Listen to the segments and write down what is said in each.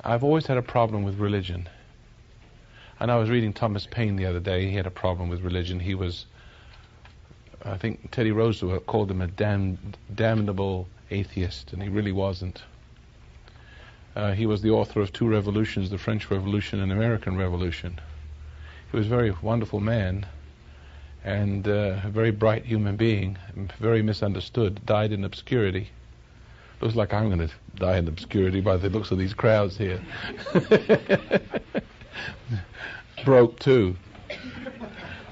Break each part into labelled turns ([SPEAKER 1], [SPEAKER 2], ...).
[SPEAKER 1] I've always had a problem with religion. And I was reading Thomas Paine the other day. He had a problem with religion. He was, I think Teddy Roosevelt called him a damnable atheist, and he really wasn't. He was the author of two revolutions, the French Revolution and American Revolution. He was a very wonderful man, and a very bright human being, very misunderstood, died in obscurity. Looks like I'm going to die in obscurity by the looks of these crowds here. Broke too.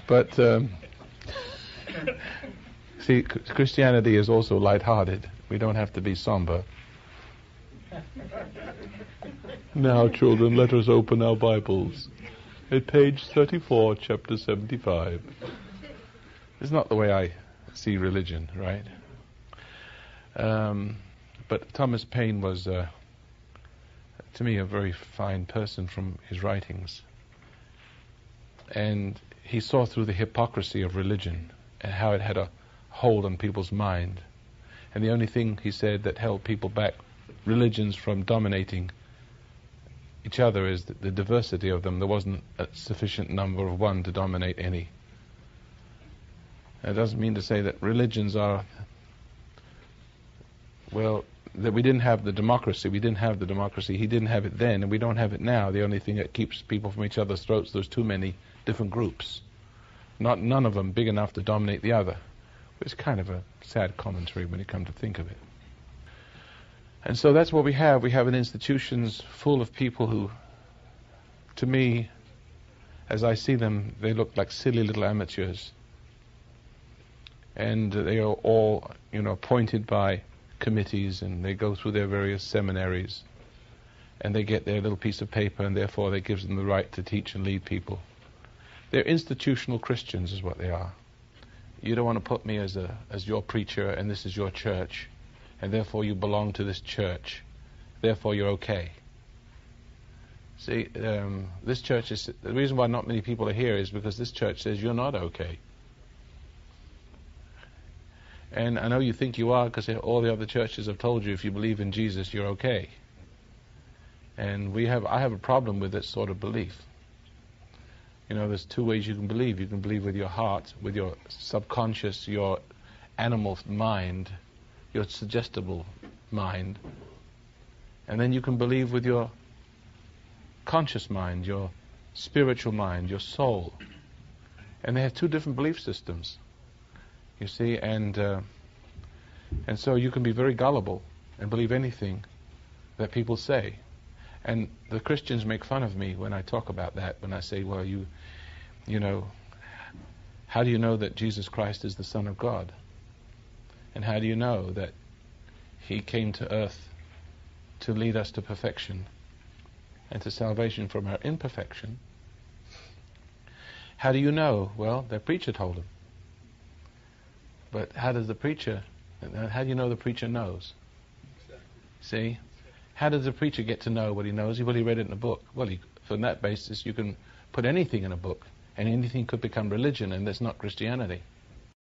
[SPEAKER 1] But see, Christianity is also lighthearted. We don't have to be somber. Now, children, let us open our Bibles at page 34, chapter 75. It's not the way I see religion, right? But Thomas Paine was, to me, a very fine person from his writings. And he saw through the hypocrisy of religion and how it had a hold on people's mind. And the only thing, he said, that held people back, religions, from dominating each other is the diversity of them. There wasn't a sufficient number of one to dominate any. That doesn't mean to say that religions are, well, that we didn't have the democracy. We didn't have the democracy. He didn't have it then, and we don't have it now. The only thing that keeps people from each other's throats, there's too many different groups. None of them big enough to dominate the other. It's kind of a sad commentary when you come to think of it. And so that's what we have. We have an institutions full of people who, to me, as I see them, they look like silly little amateurs. And they are all, appointed by committees, and they go through their various seminaries, and they get their little piece of paper, and therefore that gives them the right to teach and lead people. They're institutional Christians is what they are. You don't want to put me as your preacher, and this is your church, and therefore you belong to this church, therefore you're okay. See, this church is, the reason why not many people are here is because this church says you're not okay. And I know you think you are because all the other churches have told you if you believe in Jesus, you're okay. And I have a problem with this sort of belief. There's two ways you can believe. You can believe with your heart, with your subconscious, your animal mind, your suggestible mind. And then you can believe with your conscious mind, your spiritual mind, your soul. And they have two different belief systems. You see, and so you can be very gullible and believe anything that people say. And the Christians make fun of me when I talk about that, when I say, well, how do you know that Jesus Christ is the Son of God? And how do you know that He came to earth to lead us to perfection and to salvation from our imperfection? How do you know? Well, their preacher told them. But how do you know the preacher knows? See? How does the preacher get to know what he knows? Well, he read it in a book. Well, from that basis, you can put anything in a book, and anything could become religion, and that's not Christianity.